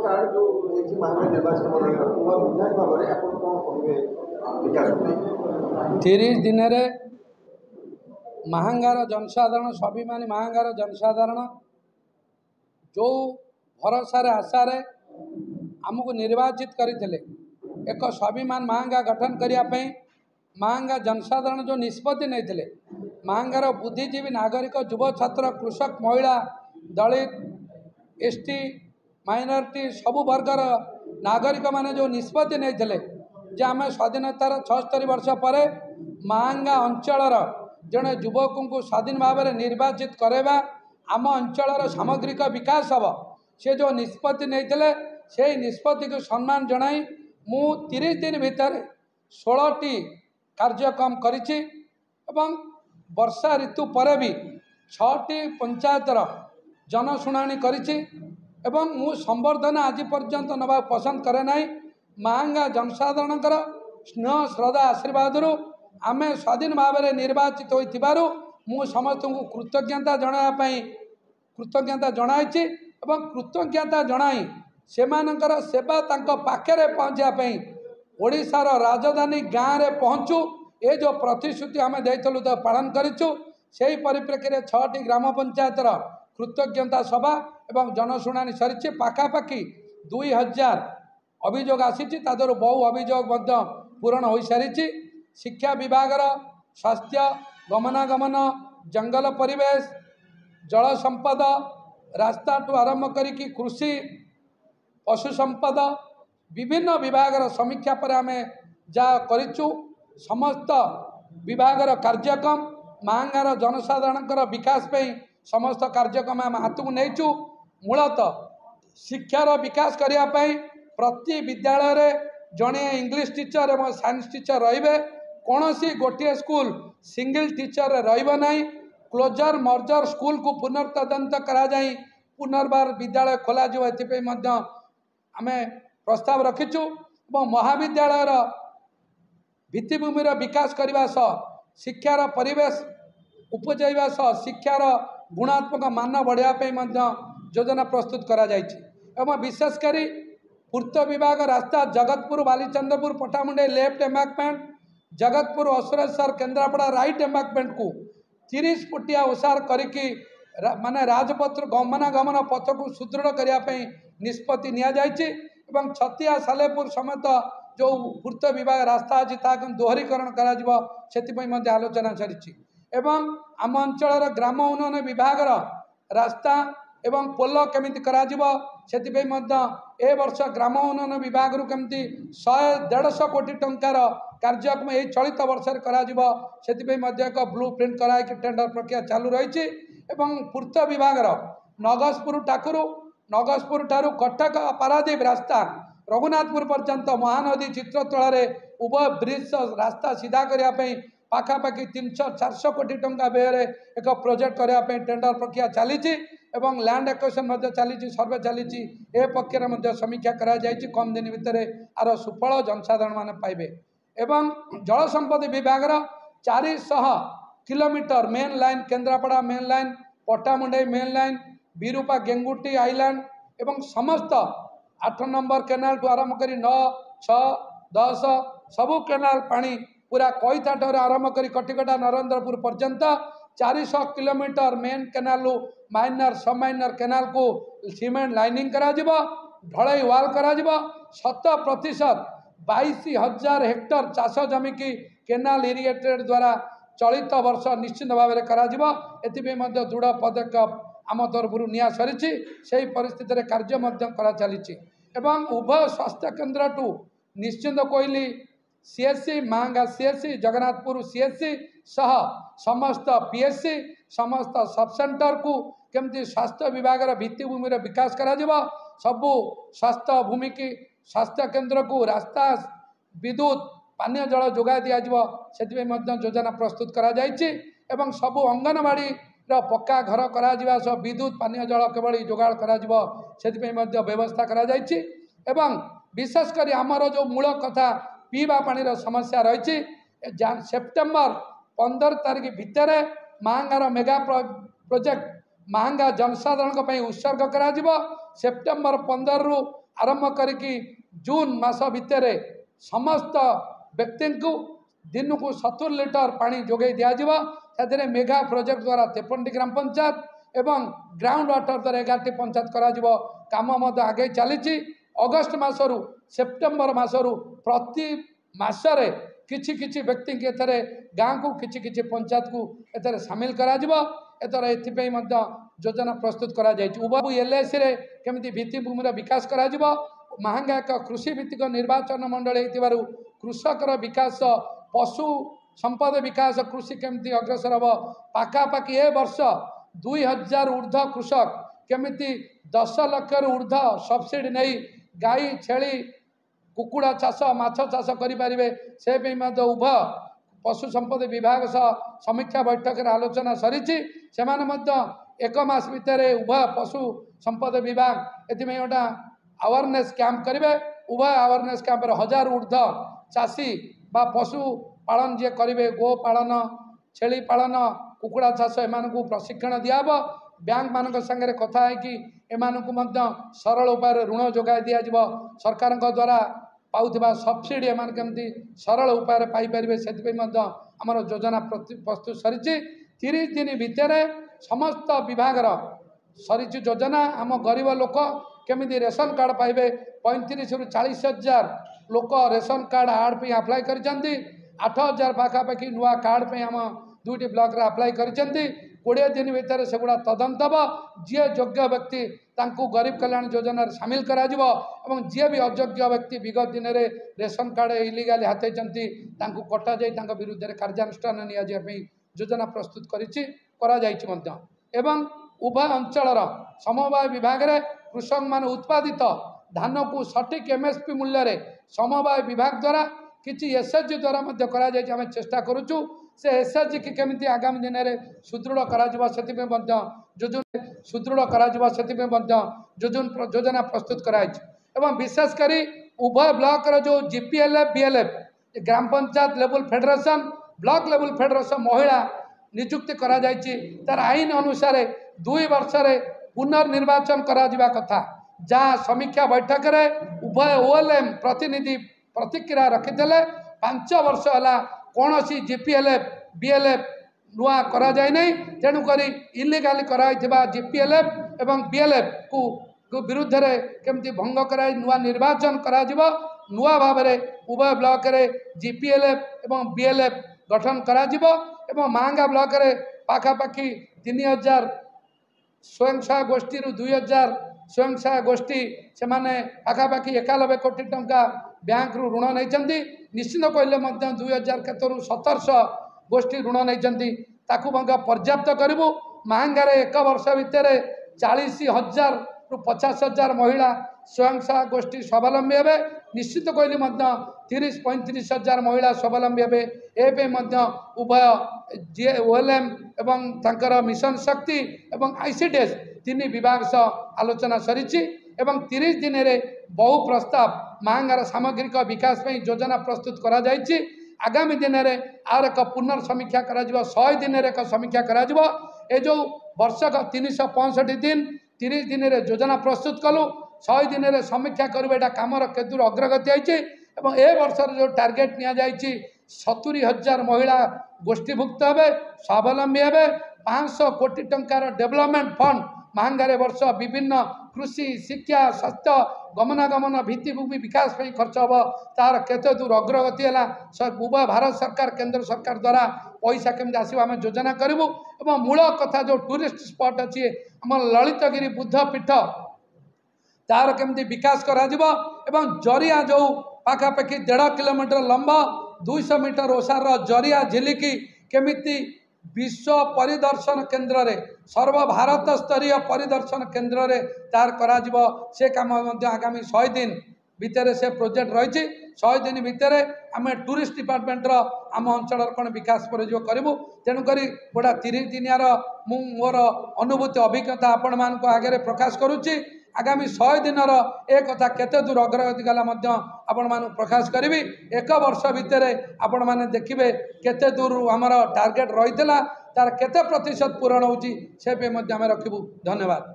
Card जो महांगा निर्वाचन विधायक भाव में आप कहे विकास 30 दिन रे महांगार जनसाधारण स्वाभिमानी महांगार जनसाधारण जो भरोसा आशारे आमको निर्वाचित करते एक स्वाभिमान महांगा गठन करने महांगा जनसाधारण जो निष्पत्ति नहीं महांगार बुद्धिजीवी नागरिक युव छात्र कृषक महिला दलित एसटी माइनॉरिटी सबु वर्गर नागरिक माने जो निष्पत्ति नहीं जे आम स्वाधीनतार 76 वर्ष पर महांगा अंचलर जड़े युवक को स्वाधीन भाव में निर्वाचित करवा आम अंचलर सामग्रिक विकास हम से जो निष्पत्ति नहीं से निष्पत्ति को सम्मान जनाई मु 30 दिन भितर 16टी कार्यक्रम करिछि एवं वर्षा ऋतु पर भी 6टी पंचायतर जनशुणाणी करिछि एवं मु संवर्धना आज पर्यंत नवा पसंद करे नाही महांगा जनसाधारणकर स्नेह श्रद्धा आशीर्वाद आमे स्वाधीन भाव में निर्वाचित होइथिबारु मु समस्त को कृतज्ञता जणाया कृतज्ञता जणाइछि एवं कृतज्ञता जणाई सेमानकर सेवा तांको पाखरे पहुँचापी ओडिशार राजधानी गाँव में पहुँचू ये जो प्रतिश्रुति आम देइथलु तो पालन करिछु सेही परिप्रेक्षी 6टी ग्राम पंचायतर कृतज्ञता सभा एवं जनशुणाणी सरी पाखापाखि 2000 अभियोग आसी बहु अभियोग पूरण हो सारी शिक्षा विभाग स्वास्थ्य गमनागमन जंगल परिवेश जल संपद रास्ता ठू आरंभ करिकी कृषि पशु संपद विभिन्न विभाग समीक्षा पर आम जहाँ करिछु समस्त विभाग कार्यक्रम महांगार जनसाधारण विकास पे समस्त कार्यक्रम आम हाथ को नहींचु मूलतः शिक्षार विकास करने प्रति विद्यालय रे जड़े इंग्लिश टीचर और साइंस टीचर रे कौन सी गोटे स्कूल सिंगल टीचर रही क्लोजर मर्जर स्कूल को पुनर्तदंत करा जाई पुनर्बार विद्यालय खोल आम प्रस्ताव रखीचु और महाविद्यालय भित्तिभूमि विकास करने शिक्षार परिवेश उपजाइवा शिक्षार गुणात्मक मान बढ़ापी योजना प्रस्तुत करा एवं विशेषकर पूर्त विभाग रास्ता जगतपुर बालीचंद्रपुर पटामुंडे लेफ्ट एम्बांकमेंट जगतपुर असुरेश्वर केन्द्रापड़ा राइट एम्बांकमेंट को 30 फुटिया ओसार करिकी माने राजपत्र गमनागमन पथ को सुदृढ़ करने निष्पत्ति नियाଯାଇଛି छतिया सालेपुर समेत जो पूर्त विभाग रास्ता अच्छी दोहरीकरण कर आलोचना सरी एवं आम अंचल ग्राम उन्नयन विभाग रास्ता एवं पोल केमिति कराजिबो सेतिपई ए वर्ष ग्राम उन्नयन विभाग रु केमिति 100-150 कोटी टंकार कार्यक्रम यही चलित वर्ष कराजिबो सेतिपई एक ब्लू प्रिंट कराई टेंडर प्रक्रिया चालू रही एवं पूर्त विभाग नगजपुर ठाकुर नगजपुर ठारू कटक पारादीप रास्ता रघुनाथपुर पर्यंत महानदी चित्रतल उभय ब्रिज रास्ता सीधा करने पाखापाखि 300-400 कोटी टंका व्यय एक प्रोजेक्ट करने टेंडर प्रक्रिया चली एवं लैंड एक्विजिशन चली सर्वे चली ए पक्षर समीक्षा करा कम दिन भितर आर सुफल जनसाधारण माने पाइबे एवं जल संपद विभाग 400 kilometre main line Kendrapara main line Pattamundai main line Birupa Genguti island एवं समस्त 8 नंबर केनाल ठू आरंभ कर 9, 6, 10 सबू केनाल पानी पूरा कईथाठ आरंभ कर कटिकटा नरेंद्रपुर पर्यंत 400 किलोमीटर मेन केनाल माइनर सब माइनर केनाल को सीमेंट लाइनिंग करा ढलई वाल करा 100% 22,000 हेक्टर चाष जमी की केनाल इरिगेटेड द्वारा चलित वर्ष निश्चित भाव में करा दृढ़ पदक्षेप आम तरफ निया सरी से परिस्थिति कार्य करा चली उभय स्वास्थ्य केन्द्र टू निश्चिंत कोइली CSC Mahanga CSC Jagannathpur CSC सह समस्त पीएससी समस्त सब सेंटर को केमती स्वास्थ्य विभाग भित्तिभूमि विकास करा सबू स्वास्थ्य भूमि की स्वास्थ्य केन्द्र को रास्ता विद्युत पानीय जल जोगाई दिज्व से योजना प्रस्तुत करा एवं सबू अंगनवाड़ी पक्का घर करा विद्युत पानीय जल केवल जोगाड़ करा व्यवस्था करा एवं विशेषकर आमर जो मूल कथा पीवा पानी समस्या रही सेप्टेम्बर 15 तारीख भितर महांगार मेगा प्रोजेक्ट महांगा जनसाधारण उत्सर्ग करा सेप्टेम्बर 15 रु आरंभ करिकी जून मास भितर समस्त व्यक्ति को दिन को 70 लिटर पानी जोगे दिज्व से मेगा प्रोजेक्ट द्वारा 53 ग्राम पंचायत एवं ग्राउंड वाटर द्वारा 11टी पंचायत करा काम आगे चली अगस्ट मासरू सेप्टेम्बर मासरू प्रति मासरे किछि किछि व्यक्ति एथरे गाँ को किछि किछि पंचायत को एथरे सामिल करा एथर एथि योजना प्रस्तुत करा उभय एलआईसी रे केमिति भित्तिभूमि विकास करा महांगा एक कृषि भित्तिक निर्वाचन मंडली कृषकर विकास पशु संपद विकास कृषि केमिति अग्रसर हम पाखापाखि ए वर्ष 2000 ऊर्ध्व कृषक केमिति 10 लाख ऊर्ध्व सब्सिडी नहीं गाई छेली कुकुड़ा चाष माछ चाष करें से उभय पशु संपद विभाग सह समीक्षा बैठक रे आलोचना सरी एक मास भितर उभय पशु संपद विभाग एथि गोटा अवेयरनेस कैंप करेंगे उभय अवेयरनेस कैंप 1000 ऊर्ध्व चाषी बा पशु पालन जी करेंगे गो पालन छेली पालन कुकुड़ा चाष एम प्रशिक्षण दिहब बैंक मान संगे कथा है एम सरल उपाय ऋण जोगाई दिज्व सरकार द्वारा पाउथिबा सब्सिडी एम केमती सरल उपाय पाइपर से आमर योजना प्रस्तुत सरी 30 दिन भितर समस्त विभाग सरी योजना आम गरीब लोक केमिति रेशन कार्ड पाइबे 35 रु 40 हजार लोक रेशन कार्ड आर्ड पे अप्लाई कर 8,000 पाखापाखि नुआ कार्ड पे आम 2टी ब्लॉक रे अप्लाई कर 20 दिन भितर सेगुड़ा तदंत हम जी योग्य व्यक्ति तांकू गरीब कल्याण योजना सामिल करा जी भी अयोग्य व्यक्ति विगत दिन में रेशन कार्ड इलिगाली हाथेचंती तांकू कटा जाई तांका विरुद्ध रे कार्यानुष्ठान नियाजिया योजना प्रस्तुत करा एवं उभय अंचल समवाय विभाग रे कृषक मान उत्पादित धान को सठिक एमएसपी मूल्य रे समवाय विभाग द्वारा किछि एसएचजी द्वारा करा आम चेष्टा करुचु से एसएचजी की केमिति आगामी दिन में सुदृढ़ करा योजना सुदृढ़ करा योजना प्रस्तुत कराई एवं विशेषकर उभय ब्लॉक रो जो जीपीएलएफ बीएलएफ ग्राम panchayat level federation block level federation महिला नियुक्ति करा तार आईन अनुसार 2 वर्ष पुनर्निर्वाचन करा कथा जहाँ समीक्षा बैठक रे उभय ओएलएम प्रतिनिधि प्रतिक्रिया रखिते 5 वर्ष है कौन सी जीपीएलएफ बीएलएफ नुआ करा जाए नहीं तेणुक इलिगाली कराइथिबा जीपीएलएफ एवं बीएलएफ को विरुद्ध रे केमती भंग कराई नुआ निर्वाचन करा नुआ भाव में उभय ब्लॉक रे जीपीएलएफ एवं बीएलएफ गठन करा एवं महांगा ब्लॉक रे पाखापाखि 3000 स्वयं सहायक गोष्ठी 2000 स्वयं सहायक गोष्ठी से पाखापाखि 91 कोटी टंका बैंक रु ऋण नहीं निश्चित कहले 2000 क्षेत्र 1700 गोष्ठी ऋण नहीं पर्याप्त करूँ महांगार 1 वर्ष भितर 40,000 रु 50,000 महिला स्वयं सहायक गोष्ठी स्वावलंबी हे निश्चित कहली 30-35 हजार महिला स्वावलंबी हे उभय जी ओएलएम एवं तांकर मिशन शक्ति एवं आईसीडीएस 3 विभाग सह आलोचना सरी 30 दिन में बहु प्रस्ताव महांगार सामग्रिक विकास में योजना प्रस्तुत करा जायछि आगामी दिन में आर एक पुनर्समीक्षा करा 100 दिन एक समीक्षा करा ए जो वर्षक 365 दिन 30 दिन में योजना प्रस्तुत कलु 100 दिन में समीक्षा करूँ एटा कामर केतुर अग्रगति होइछि एवं ए वर्षर जो टार्गेट निया जायछि 70,000 महिला गोष्ठीभुक्त हे स्वावलंबी हे 500 कोटी टंकार डेवलपमेंट फंड महांगारे वर्ष विभिन्न कृषि शिक्षा स्वास्थ्य गमनागमन भित्तिभूमि विकास में खर्च हम तार केते दूर अग्रगति है उभय भारत सरकार केंद्र सरकार द्वारा पैसा केमती आसो आम योजना करूँ एवं मूल कथा जो टूरिस्ट स्पॉट अच्छी आम ललितगिरी बुद्ध पीठ तार केमती विकास करा एवं जरिया जो पाखापाखि 1.5 किलोमीटर लंबा 200 मीटर ओसार जरिया झिलिकी केमिति विश्व परिदर्शन केन्द्र रे सर्वभारत स्तरीय परिदर्शन केन्द्र रे तार करा से काम आगामी 100 दिन भितर से प्रोजेक्ट रही 100 दिन भितर आम टूरिस्ट डिपार्टमेंट आम अंचल कौन विकास करूँ तेणुक गोटा 30 दिनियार मोर अनुभूति अभिज्ञता आपण मान आगे प्रकाश करुच्ची आगामी 100 दिन एक कथा केते दूर अग्रगति गला आपण मान प्रकाश करी 1 वर्ष भितर आपण मैंने देखिए केते दूर आमर टार्गेट रही तार केते प्रतिशत पूरण होची से पे आम रखिबू। धन्यवाद।